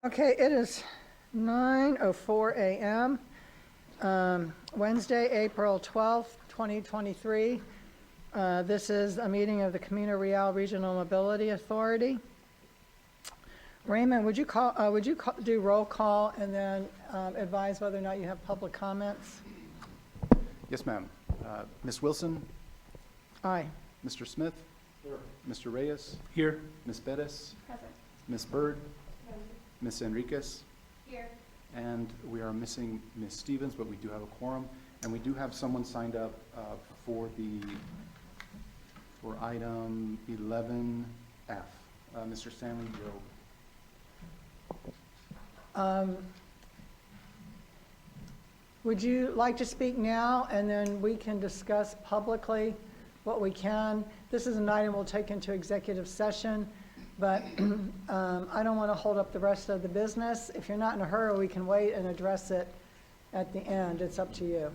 Okay, it is 9:04 a.m. Wednesday, April 12th, 2023. This is a meeting of the Camino Real Regional Mobility Authority. Raymond, would you do roll call and then advise whether or not you have public comments? Yes, ma'am. Ms. Wilson? Aye. Mr. Smith? Here. Mr. Reyes? Here. Ms. Bettis? Present. Ms. Bird? Ms. Enriquez? Here. And we are missing Ms. Stevens, but we do have a quorum. And we do have someone signed up for item 11F. Mr. Stanley Joe. Would you like to speak now, and then we can discuss publicly what we can? This is an item we'll take into executive session, but I don't want to hold up the rest of the business. If you're not in a hurry, we can wait and address it at the end. It's up to you.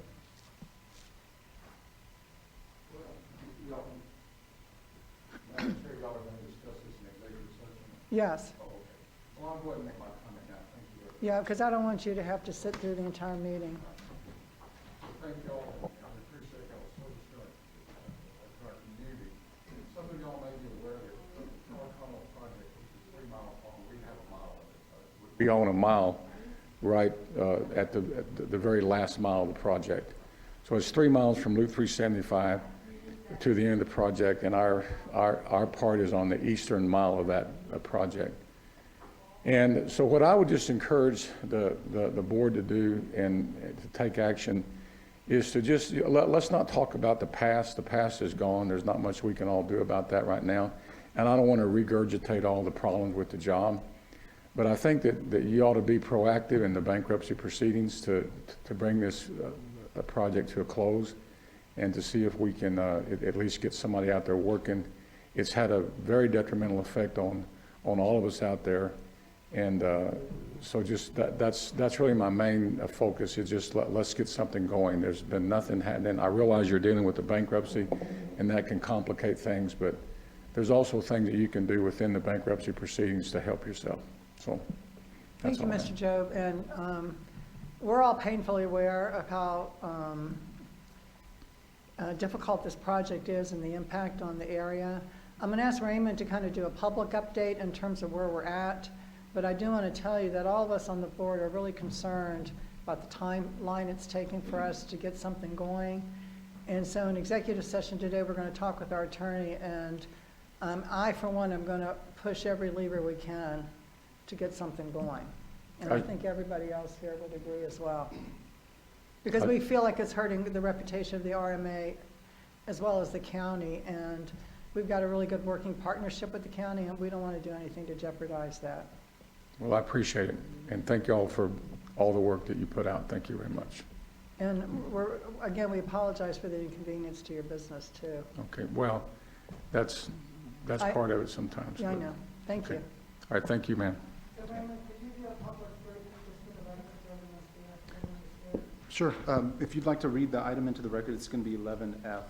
Madam Chair, y'all are going to discuss this in executive session? Yes. Oh, okay. Well, I'll go ahead and make my comment now. Thank you very much. Yeah, because I don't want you to have to sit through the entire meeting. Thank y'all. I appreciate y'all's service to our community. Some of y'all may be aware that the CRRMA project, which is 3 miles long, we have a mile of it. We own a mile right at the very last mile of the project. So it's 3 miles from Loop 375 to the end of the project, and our part is on the eastern mile of that project. And so what I would just encourage the board to do and to take action is to just, let's not talk about the past. The past is gone. There's not much we can all do about that right now. And I don't want to regurgitate all the problems with the job. But I think that you ought to be proactive in the bankruptcy proceedings to bring this project to a close and to see if we can at least get somebody out there working. It's had a very detrimental effect on all of us out there. And so just that's really my main focus, is just let's get something going. There's been nothing happening. I realize you're dealing with the bankruptcy and that can complicate things, but there's also things that you can do within the bankruptcy proceedings to help yourself. So Thank you, Mr. Job. And we're all painfully aware of how difficult this project is and the impact on the area. I'm going to ask Raymond to kind of do a public update in terms of where we're at. But I do want to tell you that all of us on the board are really concerned about the timeline it's taking for us to get something going. And so in executive session today, we're going to talk with our attorney, and I, for one, am going to push every lever we can to get something going. And I think everybody else here would agree as well. Because we feel like it's hurting the reputation of the RMA as well as the county, and we've got a really good working partnership with the county, and we don't want to do anything to jeopardize that. Well, I appreciate it, and thank you all for all the work that you put out. Thank you very much. And again, we apologize for the inconvenience to your business too. Okay, well, that's part of it sometimes. Yeah, I but- know. Thank okay. you. All right, thank you, ma'am. So Raymond, could you do a public briefing just for the record so everyone's here? Sure. If you'd like to read the item into the record, it's going to be 11F.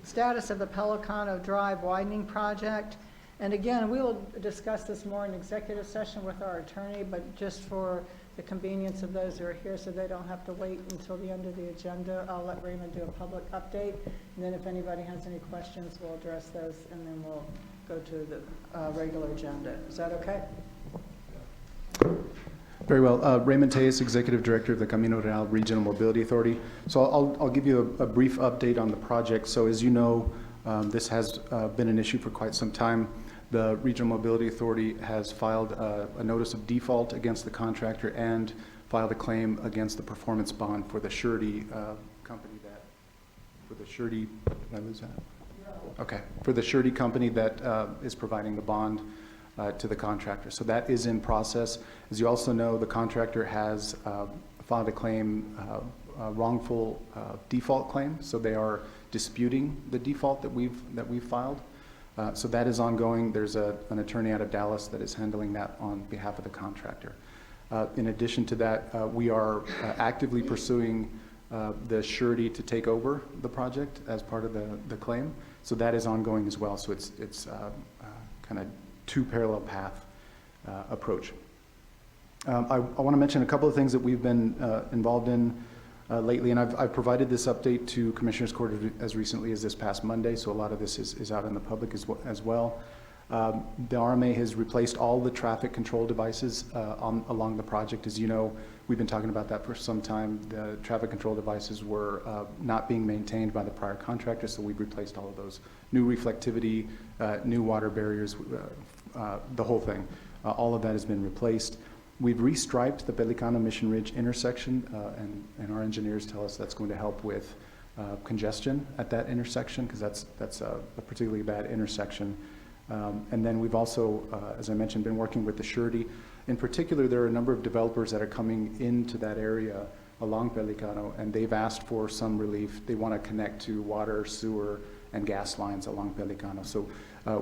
Status of the Pelicano Drive widening project. And again, we will discuss this more in executive session with our attorney, but just for the convenience of those who are here so they don't have to wait until the end of the agenda, I'll let Raymond do a public update. And then if anybody has any questions, we'll address those, and then we'll go to the regular agenda. Is that okay? Very well. Raymond Tejas, Executive Director of the Camino Real Regional Mobility Authority. So I'll give you a brief update on the project. So as you know, this has been an issue for quite some time. The Regional Mobility Authority has filed a notice of default against the contractor and filed a claim against the performance bond for the surety company did I lose that? Okay. For the surety company that is providing the bond to the contractor. So that is in process. As you also know, the contractor has filed a claim, wrongful default claim. So they are disputing the default that we've filed. So that is ongoing. There's an attorney out of Dallas that is handling that on behalf of the contractor. In addition to that, we are actively pursuing the surety to take over the project as part of the claim. So that is ongoing as well. So it's kind of two parallel path approach. I want to mention a couple of things that we've been involved in lately, and I've provided this update to Commissioners Court as recently as this past Monday, so a lot of this is out in the public as well. The RMA has replaced all the traffic control devices along the project. As you know, we've been talking about that for some time. The traffic control devices were not being maintained by the prior contractor, so we've replaced all of those. New reflectivity, new water barriers, the whole thing. All of that has been replaced. We've restriped the Pelicano Mission Ridge intersection, and our engineers tell us that's going to help with congestion at that intersection, because that's a particularly bad intersection. And then we've also, as I mentioned, been working with the surety. In particular, there are a number of developers that are coming into that area along Pelicano, and they've asked for some relief. They want to connect to water, sewer, and gas lines along Pelicano. So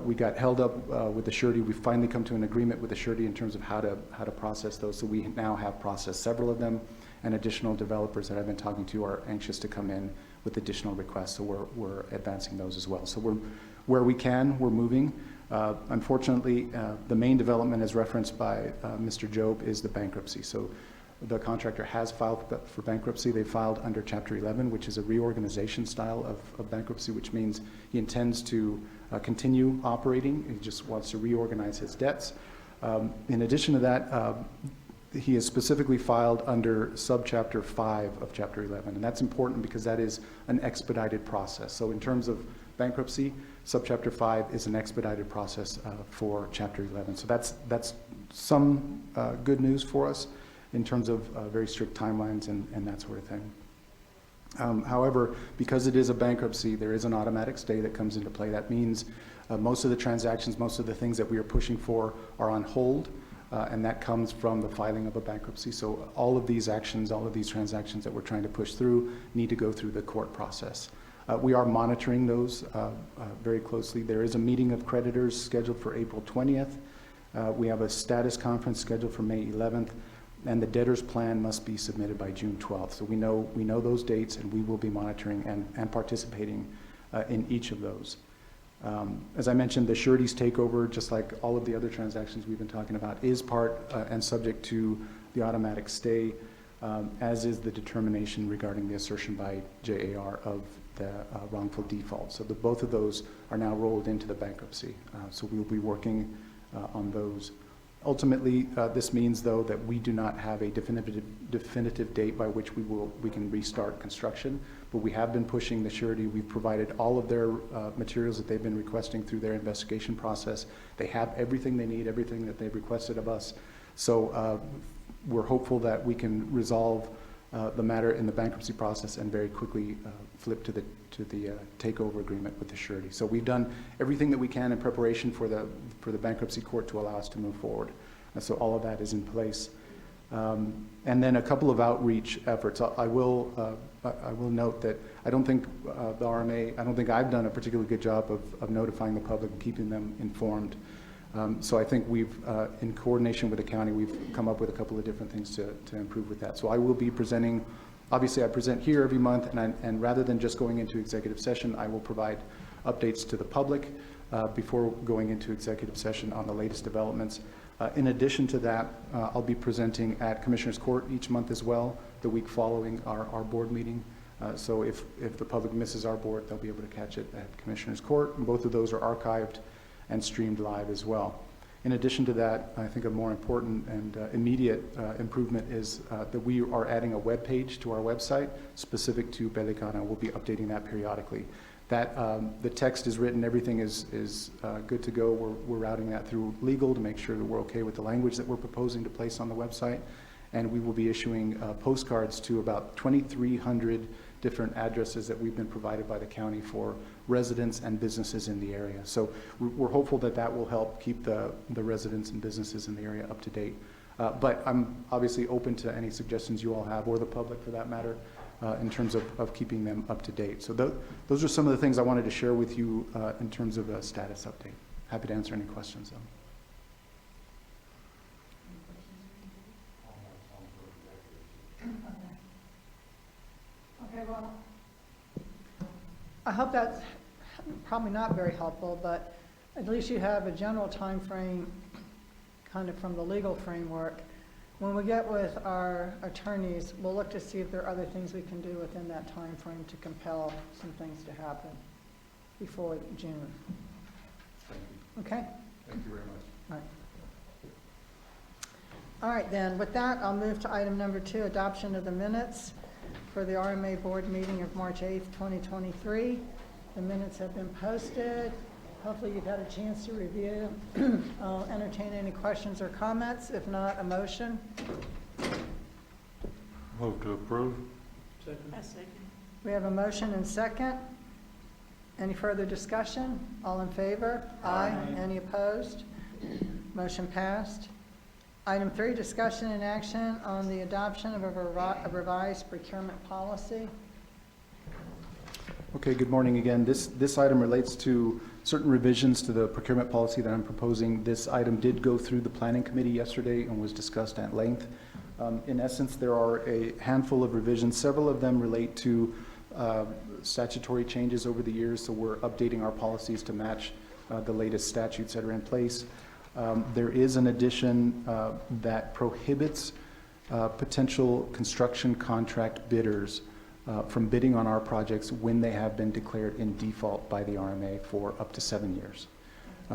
we got held up with the surety. We've finally come to an agreement with the surety in terms of how to process those. So we now have processed several of them, and additional developers that I've been talking to are anxious to come in with additional requests. So we're advancing those as well. So where we can, we're moving. Unfortunately, the main development as referenced by Mr. Job is the bankruptcy. So the contractor has filed for bankruptcy. They filed under Chapter 11, which is a reorganization style of bankruptcy, which means he intends to continue operating. He just wants to reorganize his debts. In addition to that, he has specifically filed under subchapter 5 of Chapter 11, and that's important because that is an expedited process. So in terms of bankruptcy, subchapter 5 is an expedited process for Chapter 11. So that's some good news for us in terms of very strict timelines and that sort of thing. However, because it is a bankruptcy, there is an automatic stay that comes into play. That means most of the transactions, most of the things that we are pushing for are on hold, and that comes from the filing of a bankruptcy. So all of these actions, all of these transactions that we're trying to push through need to go through the court process. We are monitoring those very closely. There is a meeting of creditors scheduled for April 20th. We have a status conference scheduled for May 11th. And the debtor's plan must be submitted by June 12th. So we know those dates, and we will be monitoring and participating in each of those. As I mentioned, the surety's takeover, just like all of the other transactions we've been talking about, is part and subject to the automatic stay, as is the determination regarding the assertion by JAR of the wrongful default. So both of those are now rolled into the bankruptcy. So we'll be working on those. Ultimately, this means, though, that we do not have a definitive date by which we can restart construction, but we have been pushing the surety. We've provided all of their materials that they've been requesting through their investigation process. They have everything they need, everything that they've requested of us. So we're hopeful that we can resolve the matter in the bankruptcy process and very quickly flip to the takeover agreement with the surety. So we've done everything that we can in preparation for the bankruptcy court to allow us to move forward. And so all of that is in place. And then a couple of outreach efforts. I will note that I don't think the RMA, I don't think I've done a particularly good job of notifying the public and keeping them informed. So I think we've, in coordination with the county, we've come up with a couple of different things to improve with that. So I will be presenting, obviously I present here every month, and rather than just going into executive session, I will provide updates to the public before going into executive session on the latest developments. In addition to that, I'll be presenting at Commissioners Court each month as well, the week following our board meeting. So if the public misses our board, they'll be able to catch it at Commissioners Court, and both of those are archived and streamed live as well. In addition to that, I think a more important and immediate improvement is that we are adding a web page to our website specific to Pelicano. We'll be updating that periodically. That the text is written, everything is good to go. We're routing that through legal to make sure that we're okay with the language that we're proposing to place on the website. And we will be issuing postcards to about 2,300 different addresses that we've been provided by the county for residents and businesses in the area. So we're hopeful that that will help keep the residents and businesses in the area up to date. But I'm obviously open to any suggestions you all have, or the public for that matter, in terms of keeping them up to date. So those are some of the things I wanted to share with you in terms of a status update. Happy to answer any questions though. Okay, well, I hope that's probably not very helpful, but at least you have a general time frame, kind of from the legal framework. When we get with our attorneys, we'll look to see if there are other things we can do within that time frame to compel some things to happen before June. Thank you. Okay? Thank you very much. All right. All right, then, with that, I'll move to item number 2, adoption of the minutes for the RMA board meeting of March 8th, 2023. The minutes have been posted. Hopefully you've had a chance to review. I'll entertain any questions or comments. If not, a motion. Move to approve. We have a motion and second. Any further discussion? All in favor? Aye. Any opposed? Motion passed. Item 3, discussion and action on the adoption of a revised procurement policy. Okay, good morning again. This item relates to certain revisions to the procurement policy that I'm proposing. This item did go through the planning committee yesterday and was discussed at length. In essence, there are a handful of revisions. Several of them relate to statutory changes over the years, so we're updating our policies to match the latest statutes that are in place. There is an addition that prohibits potential construction contract bidders from bidding on our projects when they have been declared in default by the RMA for up to 7 years.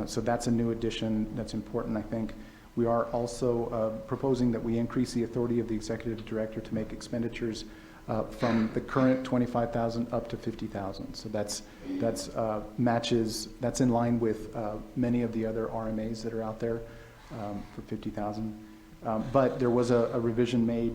So that's a new addition that's important, I think. We are also proposing that we increase the authority of the executive director to make expenditures from the current $25,000 up to $50,000. So that's in line with many of the other RMAs that are out there for $50,000. But there was a revision made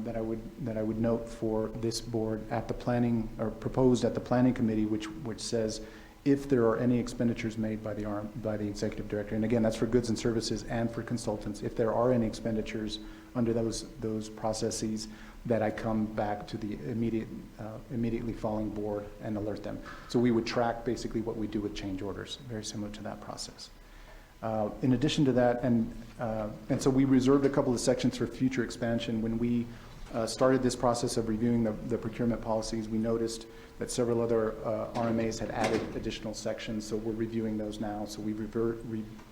that I would note for this board at the planning, or proposed at the planning committee, which says if there are any expenditures made by the executive director, and again that's for goods and services and for consultants, if there are any expenditures under those processes, that I come back to the immediately following board and alert them. So we would track basically what we do with change orders, very similar to that process. In addition to that, and so we reserved a couple of sections for future expansion. When we started this process of reviewing the procurement policies, we noticed that several other RMAs had added additional sections, so we're reviewing those now. So we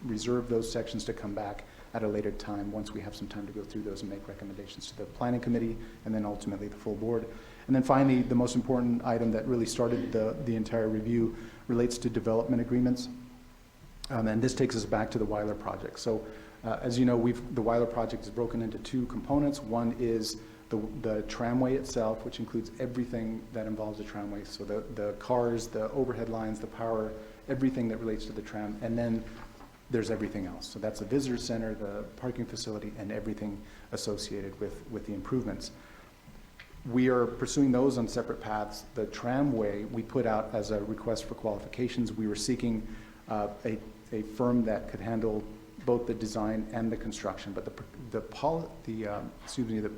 reserve those sections to come back at a later time once we have some time to go through those and make recommendations to the planning committee and then ultimately the full board. And then finally, the most important item that really started the entire review relates to development agreements. And this takes us back to the Weiler project. So as you know, the Weiler project is broken into 2 components. One is the tramway itself, which includes everything that involves the tramway. So the cars, the overhead lines, the power, everything that relates to the tram. And then there's everything else. So that's the visitor center, the parking facility, and everything associated with the improvements. We are pursuing those on separate paths. The tramway we put out as a request for qualifications. We were seeking a firm that could handle both the design and the construction, but the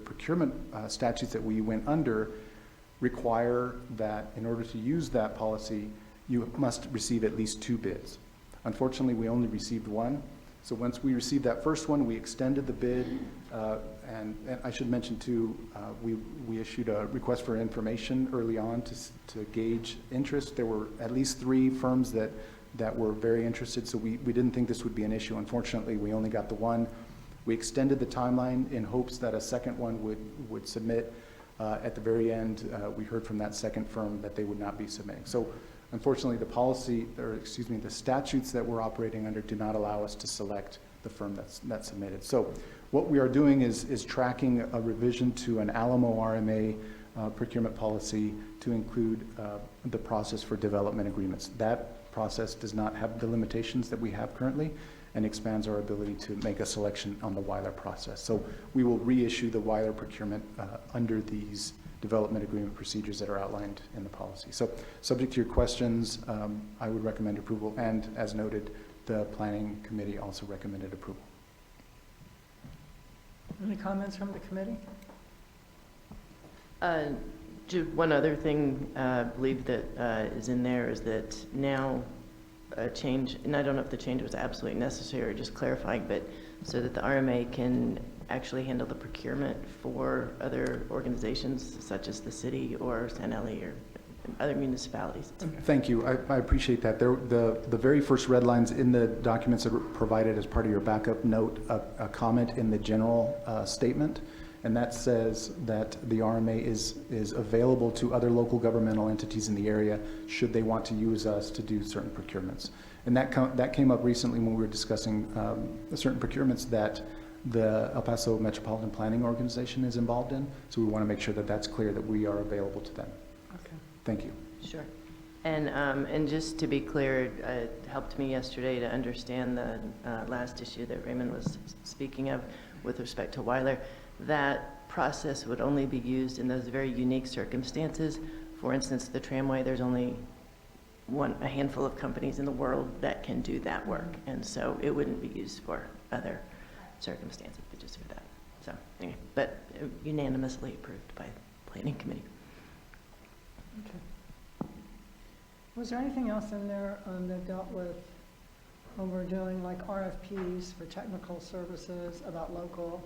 procurement statutes that we went under require that in order to use that policy, you must receive at least 2 bids. Unfortunately, we only received 1. So once we received that first one, we extended the bid, and I should mention too, we issued a request for information early on to gauge interest. There were at least 3 firms that were very interested, so we didn't think this would be an issue. Unfortunately, we only got the 1. We extended the timeline in hopes that a second one would submit. At the very end, we heard from that second firm that they would not be submitting. So unfortunately, the statutes that we're operating under do not allow us to select the firm that's submitted. So what we are doing is tracking a revision to an Alamo RMA procurement policy to include the process for development agreements. That process does not have the limitations that we have currently and expands our ability to make a selection on the Weiler process. So we will reissue the Weiler procurement under these development agreement procedures that are outlined in the policy. So subject to your questions, I would recommend approval, and as noted, the planning committee also recommended approval. Any comments from the committee? One other thing I believe that is in there is that now a change, and I don't know if the change was absolutely necessary or just clarifying, but so that the RMA can actually handle the procurement for other organizations such as the city or San Eli or other municipalities. Thank you. I appreciate that. The very first red lines in the documents that were provided as part of your backup note a comment in the general statement, and that says that the RMA is available to other local governmental entities in the area should they want to use us to do certain procurements. And that came up recently when we were discussing certain procurements that the El Paso Metropolitan Planning Organization is involved in. So we want to make sure that that's clear that we are available to them. Okay. Thank you. Sure. And just to be clear, it helped me yesterday to understand the last issue that Raymond was speaking of with respect to Weiler. That process would only be used in those very unique circumstances. For instance, the tramway, there's only a handful of companies in the world that can do that work. And so it wouldn't be used for other circumstances, but just for that. So anyway, but unanimously approved by the Planning Committee. Okay. Was there anything else in there that dealt with when we're doing like RFPs for technical services about local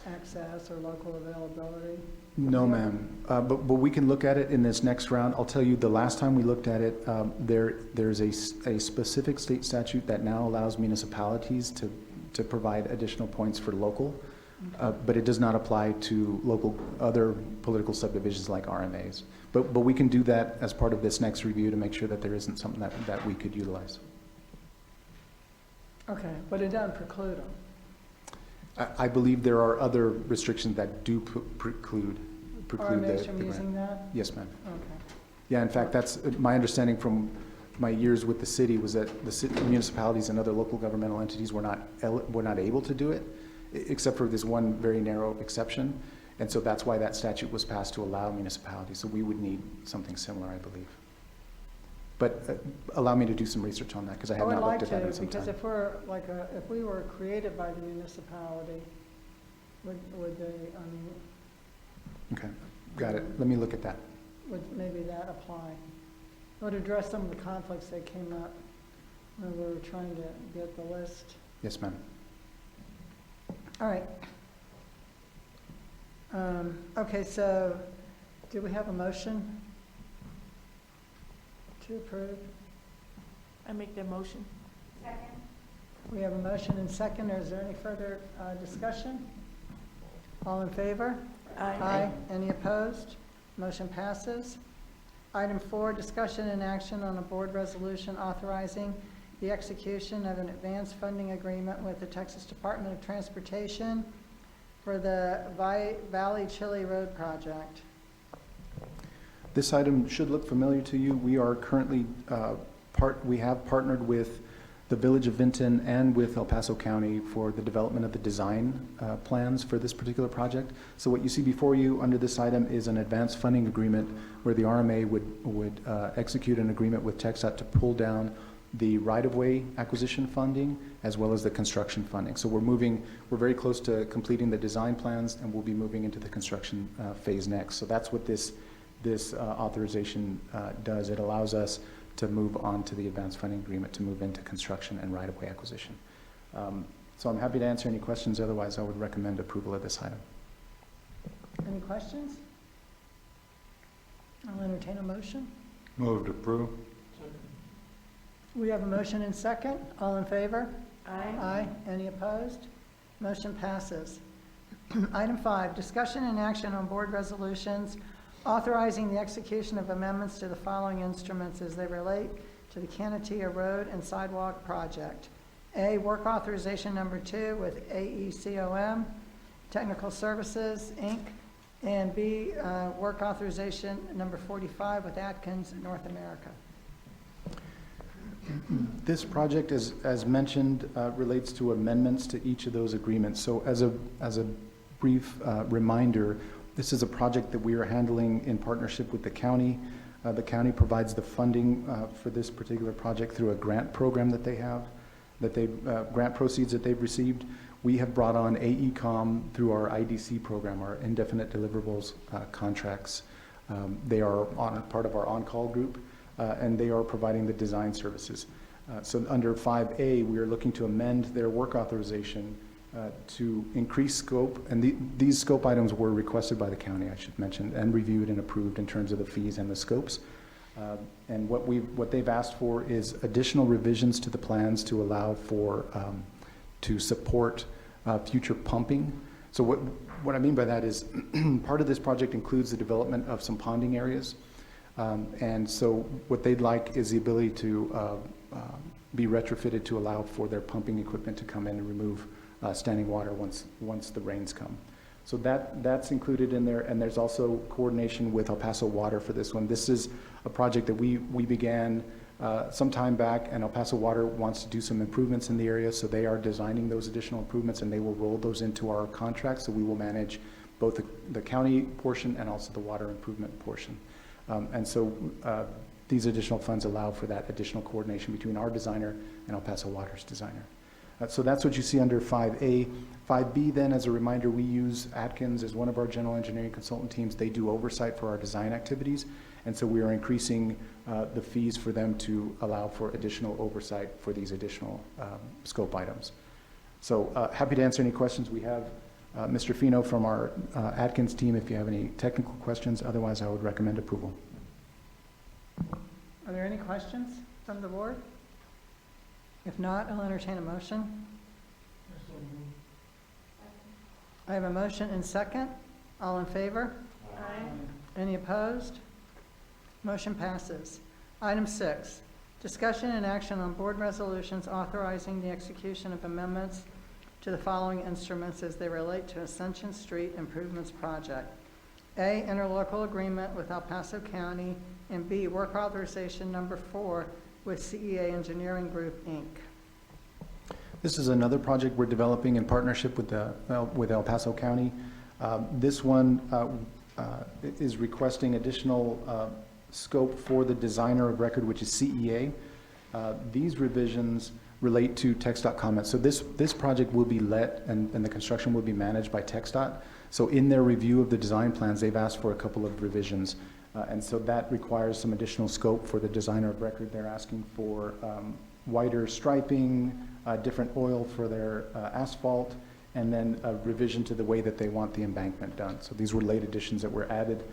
access or local availability? No, ma'am. But we can look at it in this next round. I'll tell you, the last time we looked at it, there's a specific state statute that now allows municipalities to provide additional points for local, but it does not apply to local other political subdivisions like RMAs. But we can do that as part of this next review to make sure that there isn't something that we could utilize. Okay, but it doesn't preclude them. I believe there are other restrictions that do preclude RMAs the from grant. using that? Yes, ma'am. Okay. Yeah, in fact, that's my understanding from my years with the city was that the municipalities and other local governmental entities were not able to do it, except for this one very narrow exception. And so that's why that statute was passed to allow municipalities. So we would need something similar, I believe. But allow me to do some research on that because I have not looked at that in some because time. if we're like if we were created by the municipality, would they, I mean, Okay, got it. Let me look at that. would maybe that apply? It would address some of the conflicts that came up when we were trying to get the list. Yes, ma'am. All right. Okay, so do we have a motion to approve? I make that motion. We have a motion and second. Is there any further discussion? All in favor? Aye. Any opposed? Motion passes. Item 4, discussion and action on a board resolution authorizing the execution of an advanced funding agreement with the Texas Department of Transportation for the Valley Chili Road project. This item should look familiar to you. We are currently we have partnered with the Village of Vinton and with El Paso County for the development of the design plans for this particular project. So what you see before you under this item is an advanced funding agreement where the RMA would execute an agreement with TxDOT to pull down the right-of-way acquisition funding as well as the construction funding. So we're very close to completing the design plans and we'll be moving into the construction phase next. So that's what this authorization does. It allows us to move on to the advanced funding agreement to move into construction and right-of-way acquisition. So I'm happy to answer any questions. Otherwise, I would recommend approval of this item. Any questions? I'll entertain a motion. Move to approve. We have a motion and second. All in favor? Aye. Aye. Any opposed? Motion passes. Item 5, discussion and action on board resolutions authorizing the execution of amendments to the following instruments as they relate to the Canatia Road and Sidewalk Project. A, work authorization number 2 with AECOM Technical Services, Inc., and B, work authorization number 45 with Atkins North America. This project, as mentioned, relates to amendments to each of those agreements. So as a brief reminder, this is a project that we are handling in partnership with the county. The county provides the funding for this particular project through a grant program that they have, grant proceeds that they've received. We have brought on AECOM through our IDC program, our indefinite deliverables contracts. They are part of our on-call group, and they are providing the design services. So under 5A, we are looking to amend their work authorization to increase scope, and these scope items were requested by the county, I should mention, and reviewed and approved in terms of the fees and the scopes. And what they've asked for is additional revisions to the plans to allow for, to support future pumping. So what I mean by that is part of this project includes the development of some ponding areas. And so what they'd like is the ability to be retrofitted to allow for their pumping equipment to come in and remove standing water once the rains come. So that's included in there, and there's also coordination with El Paso Water for this one. This is a project that we began some time back, and El Paso Water wants to do some improvements in the area, so they are designing those additional improvements, and they will roll those into our contract, so we will manage both the county portion and also the water improvement portion. And so these additional funds allow for that additional coordination between our designer and El Paso Water's designer. So that's what you see under 5A. 5B then, as a reminder, we use Atkins as one of our general engineering consultant teams. They do oversight for our design activities, and so we are increasing the fees for them to allow for additional oversight for these additional scope items. So happy to answer any questions. We have Mr. Fino from our Atkins team if you have any technical questions. Otherwise, I would recommend approval. Are there any questions from the board? If not, I'll entertain a motion. I have a motion and second. All in favor? Aye. Any opposed? Motion passes. Item 6, discussion and action on board resolutions authorizing the execution of amendments to the following instruments as they relate to Ascension Street Improvements Project. A, interlocal agreement with El Paso County, and B, work authorization number 4 with CEA Engineering Group, Inc. This is another project we're developing in partnership with El Paso County. This one is requesting additional scope for the designer of record, which is CEA. These revisions relate to TxDOT comments. So this project will be let, and the construction will be managed by TxDOT. So in their review of the design plans, they've asked for a couple of revisions. And so that requires some additional scope for the designer of record. They're asking for wider striping, different oil for their asphalt, and then a revision to the way that they want the embankment done. So these were late additions that were added.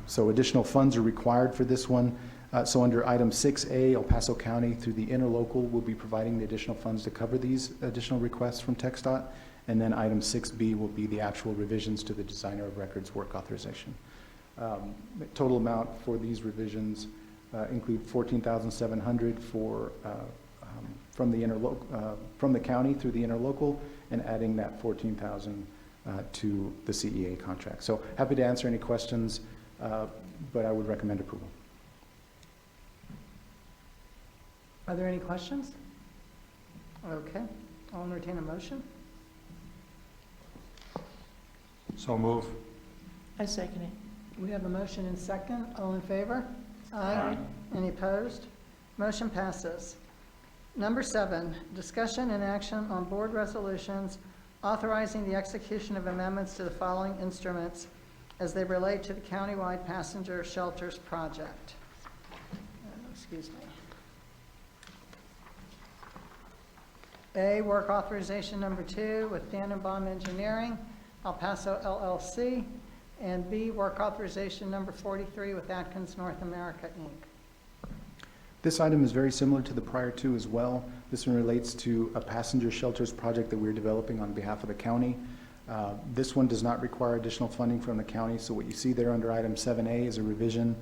So additional funds are required for this one. So under item 6A, El Paso County through the interlocal will be providing the additional funds to cover these additional requests from TxDOT. And then item 6B will be the actual revisions to the designer of records work authorization. The total amount for these revisions include $14,700 for from the county through the interlocal, and adding that $14,000 to the CEA contract. So happy to answer any questions, but I would recommend approval. Are there any questions? Okay, I'll entertain a motion. So move. I second it. We have a motion and second. All in favor? Aye. Any opposed? Motion passes. Number 7, discussion and action on board resolutions authorizing the execution of amendments to the following instruments as they relate to the countywide passenger shelters project. Excuse me. A, work authorization number 2 with Dannenbaum Engineering, El Paso LLC, and B, work authorization number 43 with Atkins North America, Inc. This item is very similar to the prior two as well. This one relates to a passenger shelters project that we're developing on behalf of the county. This one does not require additional funding from the county, so what you see there under item 7A is a revision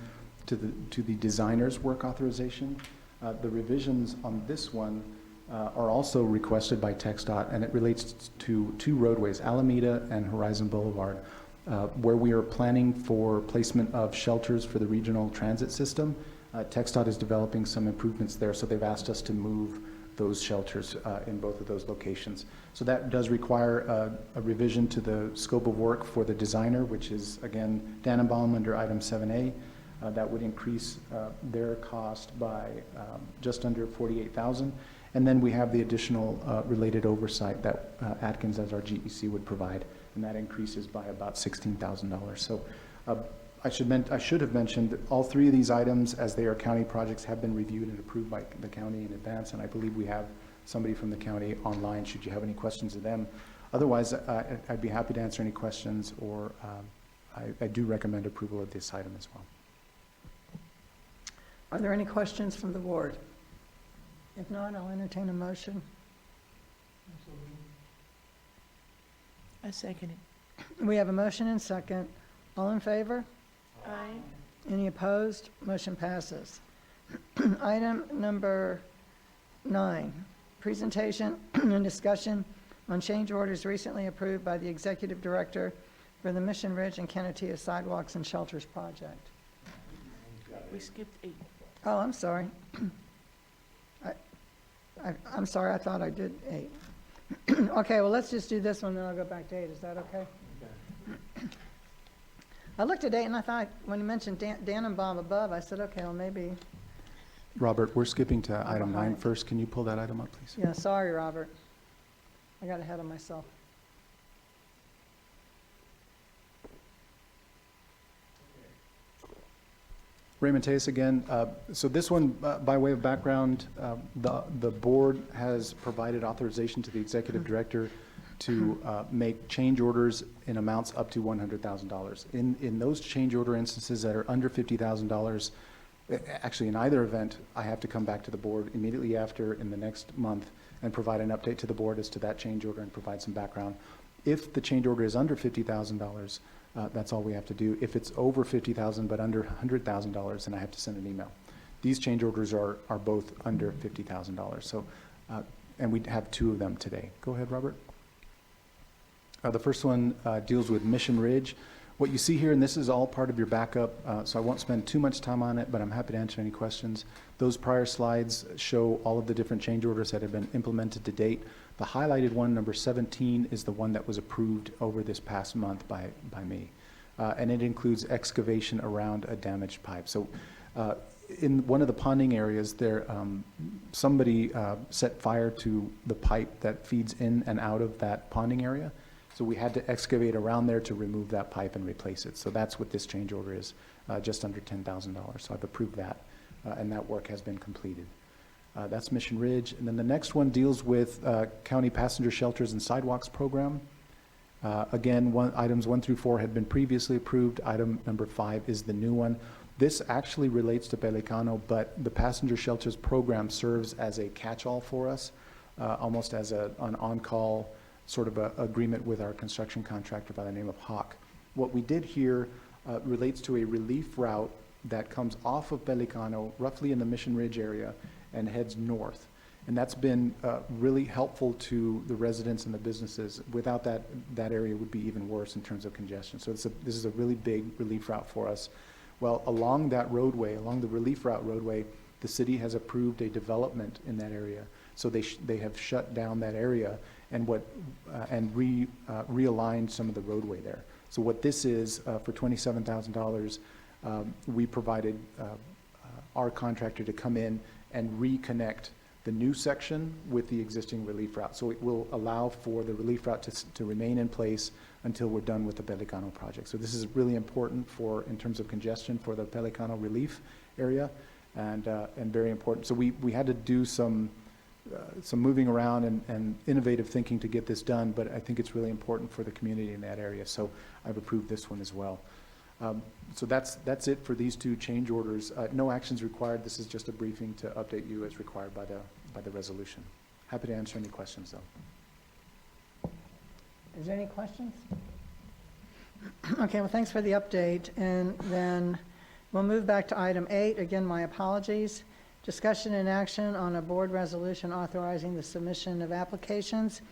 to the designer's work authorization. The revisions on this one are also requested by TxDOT, and it relates to 2 roadways, Alameda and Horizon Boulevard, where we are planning for placement of shelters for the regional transit system. TxDOT is developing some improvements there, so they've asked us to move those shelters in both of those locations. So that does require a revision to the scope of work for the designer, which is, again, Dannenbaum under item 7A. That would increase their cost by just under $48,000. And then we have the additional related oversight that Atkins as our GEC would provide, and that increases by about $16,000. So I should have mentioned that all 3 of these items, as they are county projects, have been reviewed and approved by the county in advance, and I believe we have somebody from the county online should you have any questions of them. Otherwise, I'd be happy to answer any questions, or I do recommend approval of this item as well. Are there any questions from the board? If not, I'll entertain a motion. I second it. We have a motion and second. All in favor? Aye. Any opposed? Motion passes. Item number 9, presentation and discussion on change orders recently approved by the Executive Director for the Mission Ridge and Canatia Sidewalks and Shelters Project. We skipped 8. Oh, I'm sorry. I'm sorry, I thought I did 8. Okay, well, let's just do this one, then I'll go back to 8. Is that okay? I looked at 8 and I thought, when you mentioned Dan and Bob above, I said, okay, well, maybe, Robert, we're skipping to item 9 behind. first. Can you pull that item up, please? yeah, sorry, Robert. I got ahead of myself. Raymond Tejas again. So this one, by way of background, the board has provided authorization to the executive director to make change orders in amounts up to $100,000. In those change order instances that are under $50,000, actually in either event, I have to come back to the board immediately after in the next month and provide an update to the board as to that change order and provide some background. If the change order is under $50,000, that's all we have to do. If it's over $50,000 but under $100,000, then I have to send an email. These change orders are both under $50,000. So, and we have 2 of them today. Go ahead, Robert. The first one deals with Mission Ridge. What you see here, and this is all part of your backup, so I won't spend too much time on it, but I'm happy to answer any questions. Those prior slides show all of the different change orders that have been implemented to date. The highlighted one, number 17, is the one that was approved over this past month by me. And it includes excavation around a damaged pipe. So in one of the ponding areas there, somebody set fire to the pipe that feeds in and out of that ponding area. So we had to excavate around there to remove that pipe and replace it. So that's what this change order is, just under $10,000. So I've approved that, and that work has been completed. That's Mission Ridge. And then the next one deals with County Passenger Shelters and Sidewalks Program. Again, items 1 through 4 had been previously approved. Item number 5 is the new one. This actually relates to Pelicano, but the Passenger Shelters Program serves as a catch-all for us, almost as an on-call sort of a agreement with our construction contractor by the name of Hawk. What we did here relates to a relief route that comes off of Pelicano, roughly in the Mission Ridge area, and heads north. And that's been really helpful to the residents and the businesses. Without that, that area would be even worse in terms of congestion. So this is a really big relief route for us. Well, along that roadway, along the relief route roadway, the city has approved a development in that area. So they have shut down that area and realigned some of the roadway there. So what this is, for $27,000, we provided our contractor to come in and reconnect the new section with the existing relief route. So it will allow for the relief route to remain in place until we're done with the Pelicano project. So this is really important in terms of congestion for the Pelicano relief area, and very important. So we had to do some moving around and innovative thinking to get this done, but I think it's really important for the community in that area. So I've approved this one as well. So that's it for these 2 change orders. No actions required. This is just a briefing to update you as required by the resolution. Happy to answer any questions, though. Is there any questions? Okay, well, thanks for the update. And then we'll move back to item 8. Again, my apologies. Discussion and action on a board resolution authorizing the submission of applications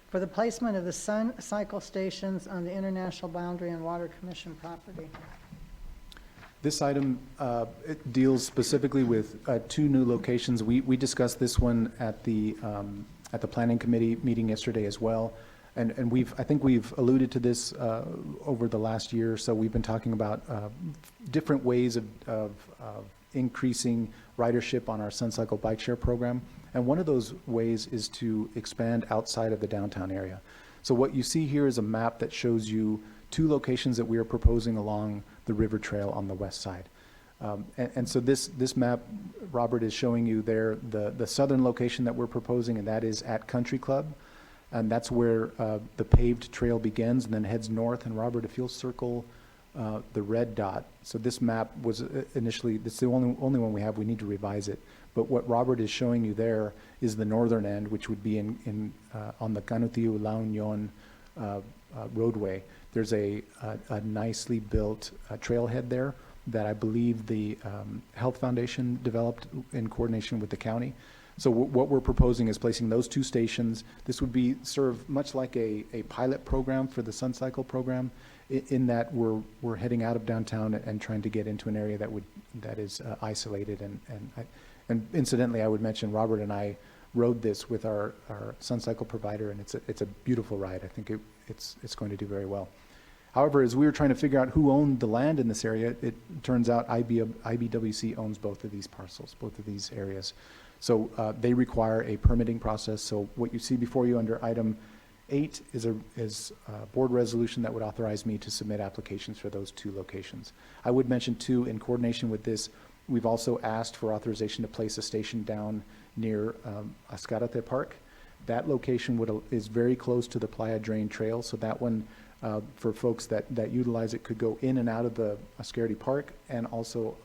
for the placement of the sun cycle stations on the International Boundary and Water Commission property. This item it deals specifically with 2 new locations. We discussed this one at the planning committee meeting yesterday as well, and I think we've alluded to this over the last year or so. We've been talking about different ways of increasing ridership on our Sun Cycle bike share program, and one of those ways is to expand outside of the downtown area. So what you see here is a map that shows you 2 locations that we are proposing along the river trail on the west side. And so this map, Robert, is showing you there the southern location that we're proposing, and that is at Country Club. And that's where the paved trail begins and then heads north. And Robert, if you'll circle the red dot. So this map was initially, this is the only one we have. We need to revise it. But what Robert is showing you there is the northern end, which would be on the Canutillo La Union roadway. There's a nicely built trailhead there that I believe the Health Foundation developed in coordination with the county. So what we're proposing is placing those two stations. This would be serve much like a pilot program for the Sun Cycle program, in that we're heading out of downtown and trying to get into an area that is isolated. And incidentally, I would mention Robert and I rode this with our Sun Cycle provider, and it's a beautiful ride. I think it's going to do very well. However, as we were trying to figure out who owned the land in this area, it turns out IBWC owns both of these parcels, both of these areas. So they require a permitting process. So what you see before you under item 8 is a board resolution that would authorize me to submit applications for those two locations. I would mention too, in coordination with this, we've also asked for authorization to place a station down near Ascarate Park. That location is very close to the Playa Drain Trail, so that one, for folks that utilize it, could go in and out of the Ascarate Park and also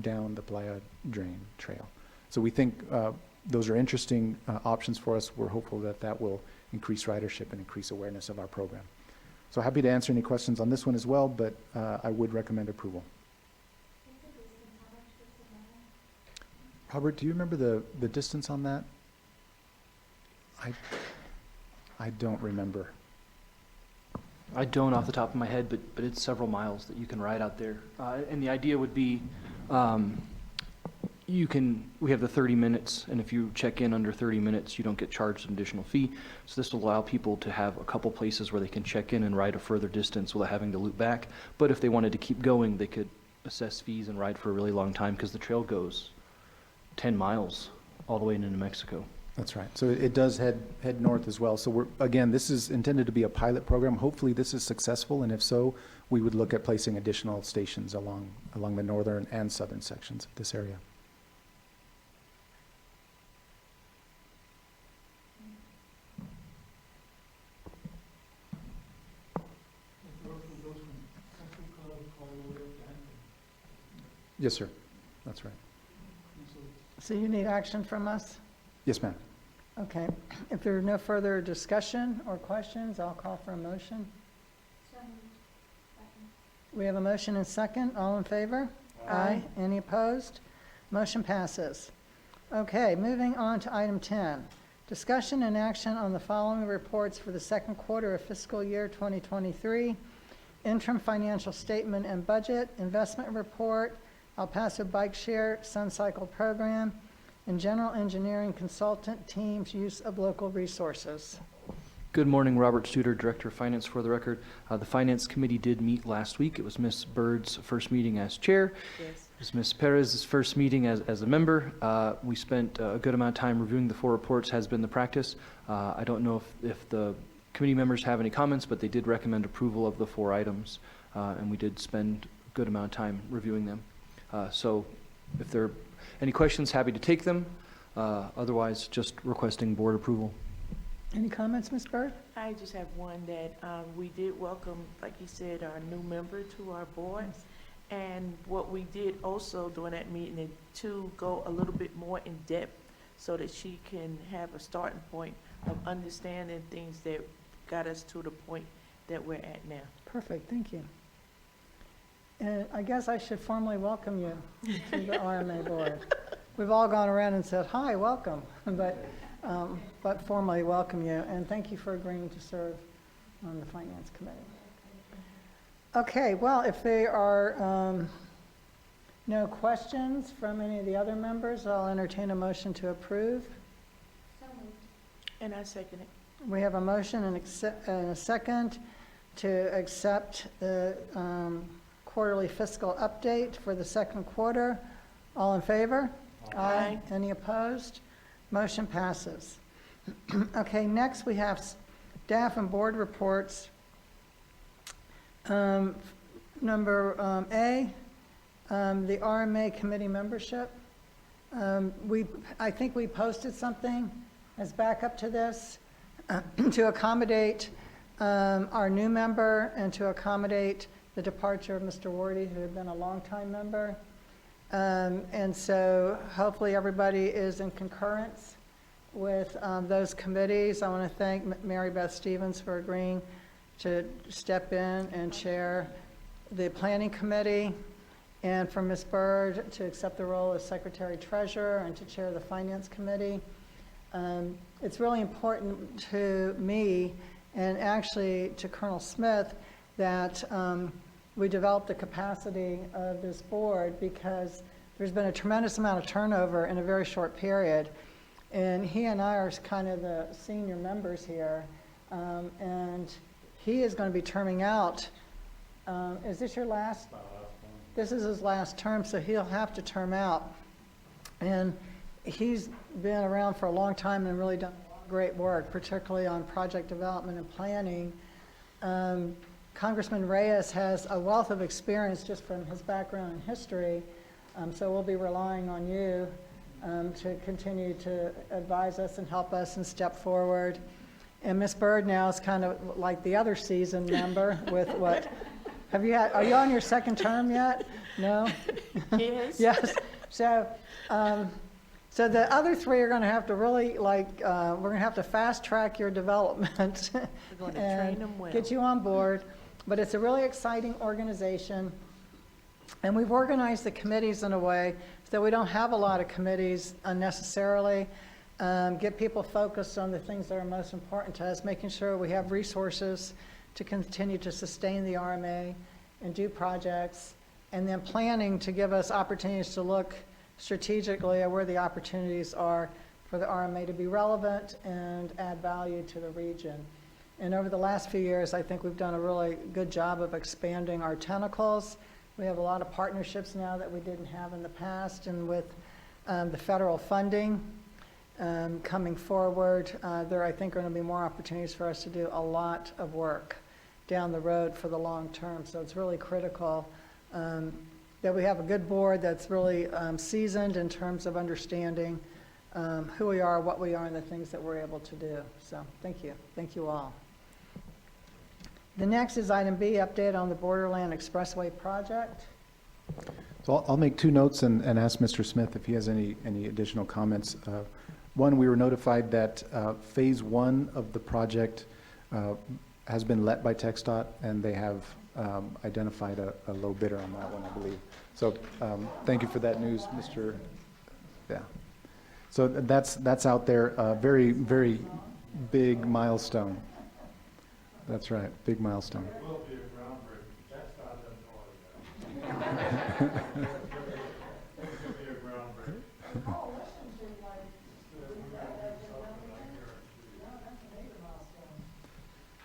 down the Playa Drain Trail. So we think those are interesting options for us. We're hopeful that will increase ridership and increase awareness of our program. So happy to answer any questions on this one as well, but I would recommend approval. Robert, do you remember the distance on that? I don't remember. I don't off the top of my head, but it's several miles that you can ride out there. And the idea would be, we have the 30 minutes, and if you check in under 30 minutes, you don't get charged an additional fee. So this will allow people to have a couple places where they can check in and ride a further distance without having to loop back. But if they wanted to keep going, they could assess fees and ride for a really long time, because the trail goes 10 miles all the way into New Mexico. That's right. So it does head north as well. So again, this is intended to be a pilot program. Hopefully this is successful, and if so, we would look at placing additional stations along the northern and southern sections of this area. Yes, sir. That's right. So you need action from us? Yes, ma'am. Okay. If there are no further discussion or questions, I'll call for a motion. We have a motion and second. All in favor? Aye. Any opposed? Motion passes. Okay, moving on to item 10. Discussion and action on the following reports for the second quarter of fiscal year 2023. Interim financial statement and budget, investment report, El Paso Bike Share, Sun Cycle Program, and general engineering consultant team's use of local resources. Good morning, Robert Studer, Director of Finance, for the record. The Finance Committee did meet last week. It was Ms. Bird's first meeting as chair. Yes. It was Ms. Perez's first meeting as a member. We spent a good amount of time reviewing the 4 reports, has been the practice. I don't know if the committee members have any comments, but they did recommend approval of the 4 items, and we did spend a good amount of time reviewing them. So if there are any questions, happy to take them. Otherwise, just requesting board approval. Any comments, Ms. Bird? I just have one that we did welcome, like you said, our new member to our board. And what we did also during that meeting is to go a little bit more in depth so that she can have a starting point of understanding things that got us to the point that we're at now. Perfect, thank you. And I guess I should formally welcome you to the RMA board. We've all gone around and said, hi, welcome, but formally welcome you, and thank you for agreeing to serve on the Finance Committee. Okay, well, if there are no questions from any of the other members, I'll entertain a motion to approve. And I second it. We have a motion and a second to accept the quarterly fiscal update for the second quarter. All in favor? Aye. Any opposed? Motion passes. Okay, next we have staff and board reports. Number A, the RMA committee membership. I think we posted something as backup to this. to accommodate our new member and to accommodate the departure of Mr. Wardy, who had been a longtime member. And so hopefully everybody is in concurrence with those committees. I want to thank Mary Beth Stevens for agreeing to step in and chair the Planning Committee, and for Ms. Byrd to accept the role as Secretary Treasurer and to chair the Finance Committee. It's really important to me and actually to Colonel Smith that we develop the capacity of this board, because there's been a tremendous amount of turnover in a very short period. And he and I are kind of the senior members here. And he is going to be terming out. Is this your last? This is his last term, so he'll have to term out. And he's been around for a long time and really done great work, particularly on project development and planning. Congressman Reyes has a wealth of experience just from his background and history, so we'll be relying on you to continue to advise us and help us and step forward. And Ms. Byrd now is kind of like the other seasoned member with what, are you on your second term yet? No? Yes. Yes. So, so the other three are going to have to really we're going to have to fast track your development We're going to train them well. get you on board. But it's a really exciting organization. And we've organized the committees in a way so we don't have a lot of committees unnecessarily. Get people focused on the things that are most important to us, making sure we have resources to continue to sustain the RMA and do projects, and then planning to give us opportunities to look strategically at where the opportunities are for the RMA to be relevant and add value to the region. And over the last few years, I think we've done a really good job of expanding our tentacles. We have a lot of partnerships now that we didn't have in the past, and with the federal funding coming forward, there I think are going to be more opportunities for us to do a lot of work down the road for the long term. So it's really critical that we have a good board that's really seasoned in terms of understanding who we are, what we are, and the things that we're able to do. So thank you. Thank you all. The next is item B, update on the Borderland Expressway project. So I'll make two notes and ask Mr. Smith if he has any additional comments. One, we were notified that phase one of the project has been let by TxDOT, and they have identified a low bidder on that one, I believe. So thank you for that news, Mr. Yeah. So that's out there. Very, very big milestone. That's right, big milestone. It will be a groundbreaking. That's not done all yet. It will be a groundbreaking.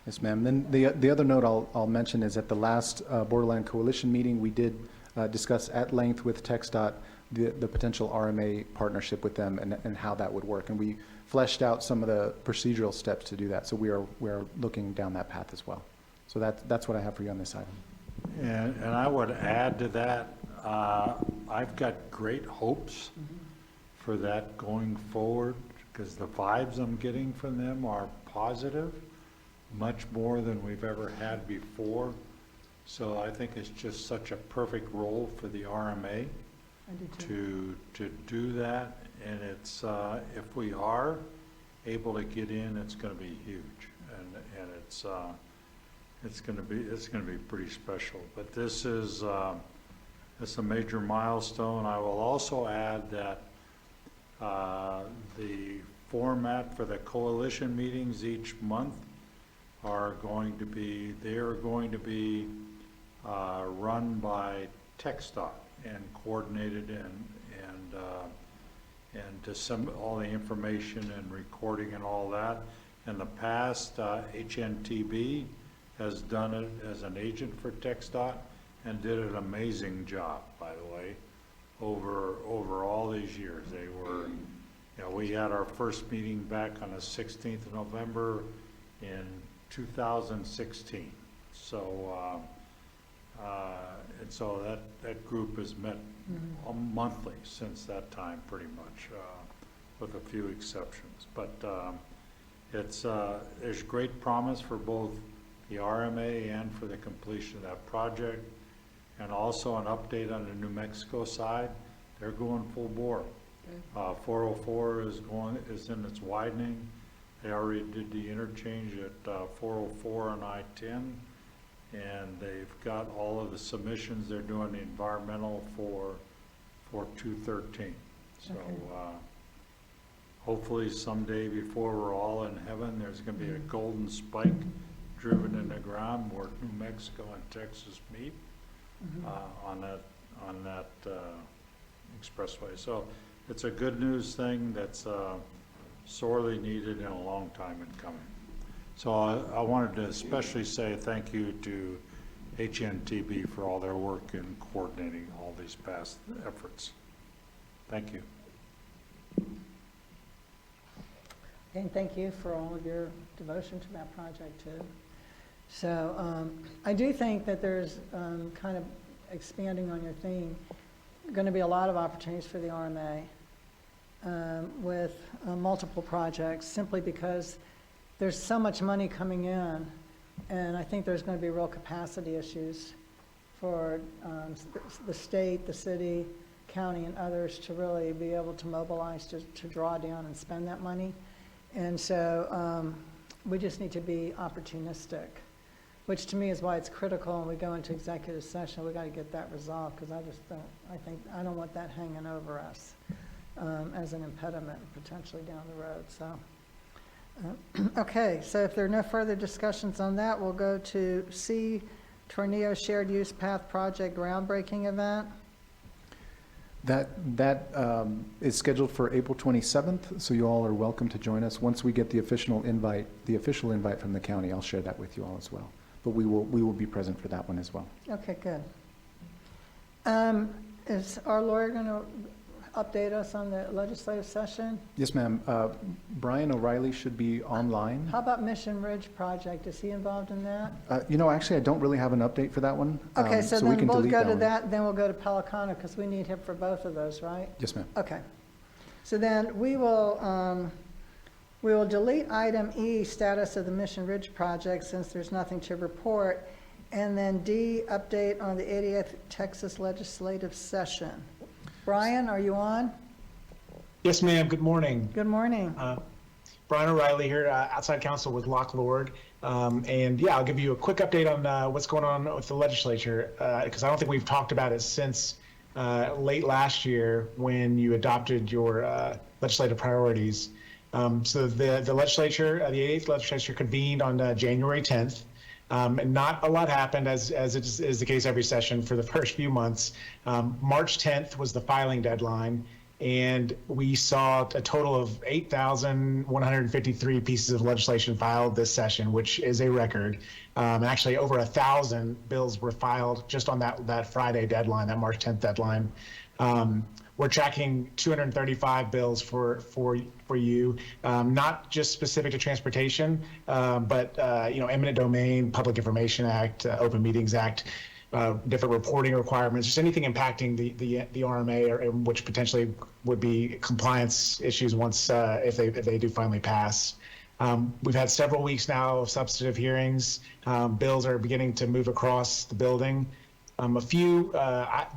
Yes, ma'am. Then the other note I'll mention is at the last Borderland Coalition meeting, we did discuss at length with TxDOT the potential RMA partnership with them and how that would work. And we fleshed out some of the procedural steps to do that. So we are looking down that path as well. So that's what I have for you on this item. And I would add to that, I've got great hopes for that going forward, because the vibes I'm getting from them are positive, much more than we've ever had before. So I think it's just such a perfect role for the RMA to do that. And it's if we are able to get in, it's going to be huge, and it's going to be pretty special. But this is it's a major milestone. I will also add that the format for the coalition meetings each month are going to be run by TxDOT and coordinated and disseminate all the information and recording and all that. In the past, HNTB has done it as an agent for TxDOT and did an amazing job, by the way, over all these years. They were, we had our first meeting back on the 16th of November in 2016. So, and so that group has met monthly since that time, pretty much, with a few exceptions. But There's great promise for both the RMA and for the completion of that project. And also an update on the New Mexico side, they're going full bore. 404 is in its widening. They already did the interchange at 404 on I-10, and they've got all of the submissions. They're doing the environmental for 213. So hopefully someday before we're all in heaven, there's going to be a golden spike driven in the ground where New Mexico and Texas meet on that expressway. So it's a good news thing that's sorely needed and a long time in coming. So I wanted to especially say thank you to HNTB for all their work in coordinating all these past efforts. Thank you. And thank you for all of your devotion to that project too. So I do think that there's kind of expanding on your theme, going to be a lot of opportunities for the RMA with multiple projects, simply because there's so much money coming in, and I think there's going to be real capacity issues for the state, the city, county, and others to really be able to mobilize to draw down and spend that money. And so we just need to be opportunistic, which to me is why it's critical when we go into executive session. We got to get that resolved, because I don't want that hanging over us as an impediment potentially down the road. So, okay, so if there are no further discussions on that, we'll go to C, Tornillo Shared Use Path Project groundbreaking event. That is scheduled for April 27th, so you all are welcome to join us. Once we get the official invite from the county, I'll share that with you all as well. But we will be present for that one as well. Okay, good. Is our lawyer going to update us on the legislative session? Yes, ma'am. Brian O'Reilly should be online. How about Mission Ridge Project? Is he involved in that? Actually, I don't really have an update for that one. Okay, so we then can we'll delete go to one. that, then we'll go to Pelicano, because we need him for both of those, right? Yes, ma'am. Okay. So then we will delete item E, status of the Mission Ridge Project, since there's nothing to report. And then D, update on the 88th Texas Legislative Session. Brian, are you on? Yes, ma'am. Good morning. Good morning. Brian O'Reilly here, outside counsel with Locke Lord. And yeah, I'll give you a quick update on what's going on with the legislature, because I don't think we've talked about it since late last year when you adopted your legislative priorities. So the legislature, the 88th legislature convened on January 10th. And not a lot happened, as it is the case every session for the first few months. March 10th was the filing deadline, and we saw a total of 8,153 pieces of legislation filed this session, which is a record. Actually, over 1,000 bills were filed just on that Friday deadline, that March 10th deadline. We're tracking 235 bills for you, not just specific to transportation, but eminent domain, Public Information Act, Open Meetings Act, different reporting requirements, just anything impacting the RMA, or which potentially would be compliance issues once if they do finally pass. We've had several weeks now of substantive hearings. Bills are beginning to move across the building. A few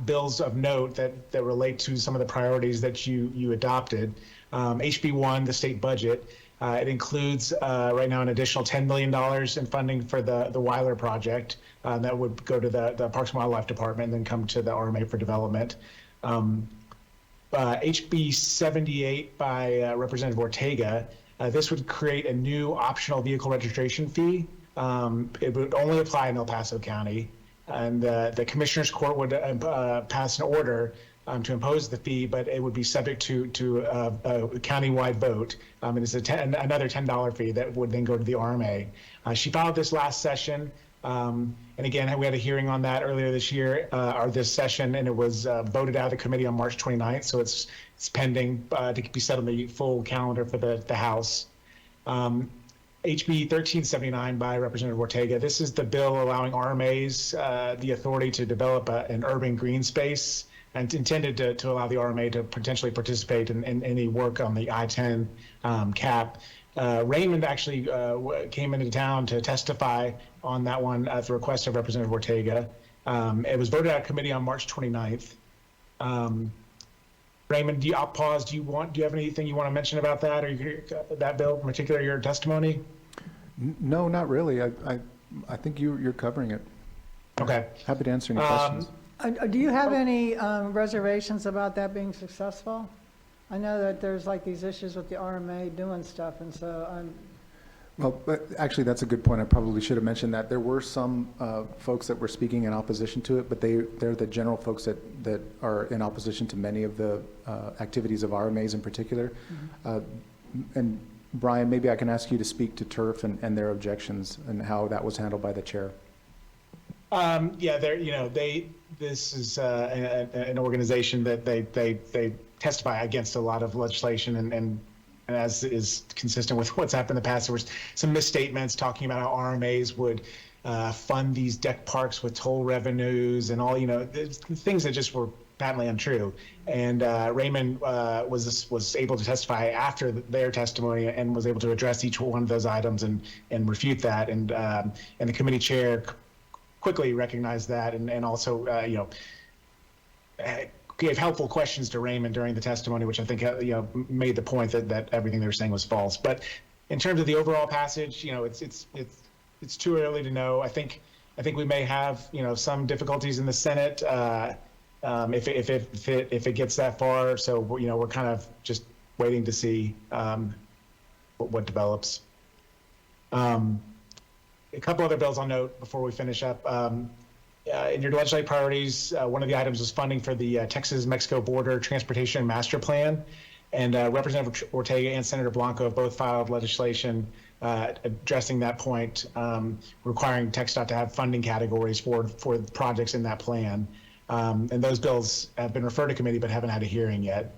bills of note that relate to some of the priorities that you adopted. HB 1, the state budget, it includes right now an additional $10 million in funding for the Weiler project that would go to the Parks and Wildlife Department and then come to the RMA for development. HB 78 by Representative Ortega, this would create a new optional vehicle registration fee. It would only apply in El Paso County. And the Commissioner's Court would pass an order to impose the fee, but it would be subject to a countywide vote. And it's another $10 fee that would then go to the RMA. She filed this last session. And again, we had a hearing on that earlier this year, or this session, and it was voted out of the committee on March 29th. So it's pending to be set on the full calendar for the House. HB 1379 by Representative Ortega. This is the bill allowing RMAs the authority to develop an urban green space, and intended to allow the RMA to potentially participate in any work on the I-10 cap. Raymond actually came into town to testify on that one at the request of Representative Ortega. It was voted out of committee on March 29th. Raymond, I'll pause. Do you have anything you want to mention about that, or that bill, in particular, your testimony? No, not really. I think you're covering it. Okay. Happy to answer any questions. Do you have any reservations about that being successful? I know that there's like these issues with the RMA doing stuff, and so I'm. Well, but actually, that's a good point. I probably should have mentioned that. There were some folks that were speaking in opposition to it, but they're the general folks that are in opposition to many of the activities of RMAs in particular. And Brian, maybe I can ask you to speak to TURF and their objections and how that was handled by the chair. Yeah, this is an organization that they testify against a lot of legislation, and as is consistent with what's happened in the past, there was some misstatements talking about how RMAs would fund these deck parks with toll revenues and all, things that just were patently untrue. And Raymond was able to testify after their testimony and was able to address each one of those items and refute that. And the committee chair quickly recognized that and also, gave helpful questions to Raymond during the testimony, which I think made the point that everything they were saying was false. But in terms of the overall passage, it's too early to know. I think we may have some difficulties in the Senate if it gets that far. So we're kind of just waiting to see what develops. A couple other bills I'll note before we finish up. In your legislative priorities, one of the items was funding for the Texas-Mexico border transportation master plan. And Representative Ortega and Senator Blanco have both filed legislation addressing that point, requiring TxDOT to have funding categories for projects in that plan. And those bills have been referred to committee but haven't had a hearing yet.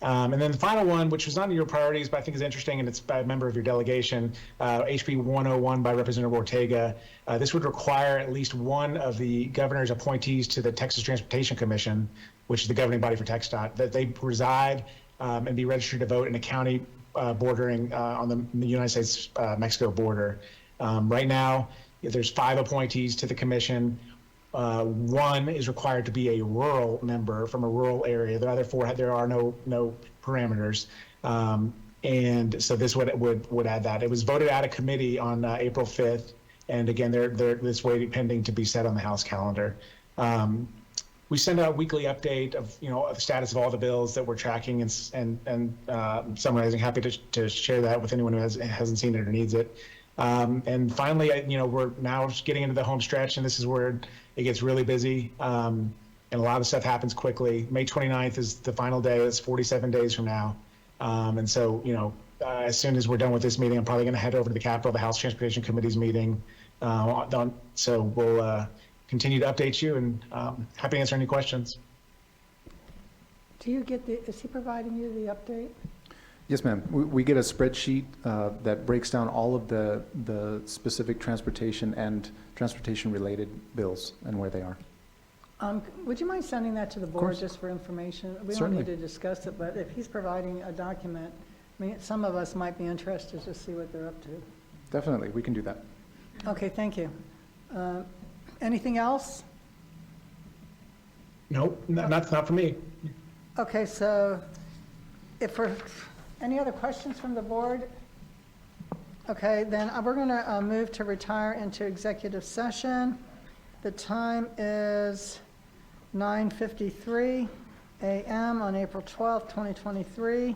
And then the final one, which was not in your priorities, but I think is interesting, and it's by a member of your delegation, HB 101 by Representative Ortega. This would require at least one of the governor's appointees to the Texas Transportation Commission, which is the governing body for TxDOT, that they reside and be registered to vote in a county bordering on the United States-Mexico border. Right now, there's 5 appointees to the commission. One is required to be a rural member from a rural area. The other 4, there are no parameters. And so this would add that. It was voted out of committee on April 5th. And again, this waiting pending to be set on the House calendar. We send out a weekly update of the status of all the bills that we're tracking and summarizing. Happy to share that with anyone who hasn't seen it or needs it. And finally, we're now getting into the home stretch, and this is where it gets really busy. And a lot of stuff happens quickly. May 29th is the final day. It's 47 days from now. And so, as soon as we're done with this meeting, I'm probably going to head over to the Capitol, the House Transportation Committee's meeting. So we'll continue to update you, and happy to answer any questions. Do you get is he providing you the update? Yes, ma'am. We get a spreadsheet that breaks down all of the specific transportation and transportation-related bills and where they are. Would you mind sending that to the board course. just for information? We Certainly. don't need to discuss it, but if he's providing a document, some of us might be interested to see what they're up to. Definitely, we can do that. Okay, thank you. Anything else? Nope, not for me. Okay, so any other questions from the board? Okay, then we're going to move to retire into executive session. The time is 9:53 a.m. on April 12th, 2023.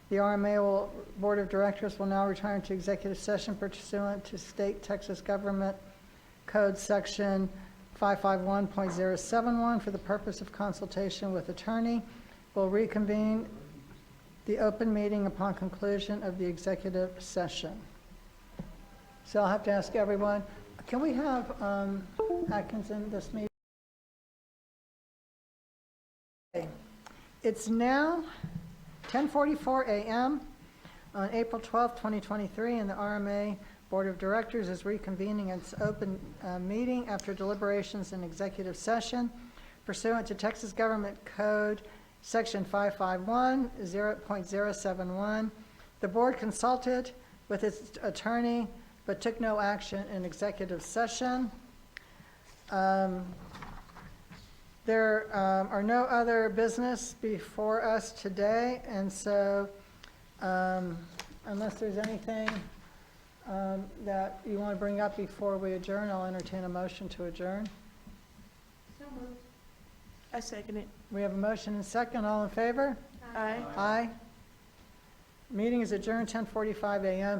The RMA Board of Directors will now retire into executive session pursuant to State Texas Government Code Section 551.071 for the purpose of consultation with attorney. We'll reconvene the open meeting upon conclusion of the executive session. So I'll have to ask everyone, can we have Atkins in this meeting? Okay. It's now 10:44 a.m. on April 12th, 2023, and the RMA Board of Directors is reconvening its open meeting after deliberations in executive session pursuant to Texas Government Code Section 551.071. The board consulted with its attorney, but took no action in executive session. There are no other business before us today, and so unless there's anything that you want to bring up before we adjourn, I'll entertain a motion to adjourn. I second it. We have a motion and second. All in favor? Aye. Aye. Meeting is adjourned 10:45 a.m.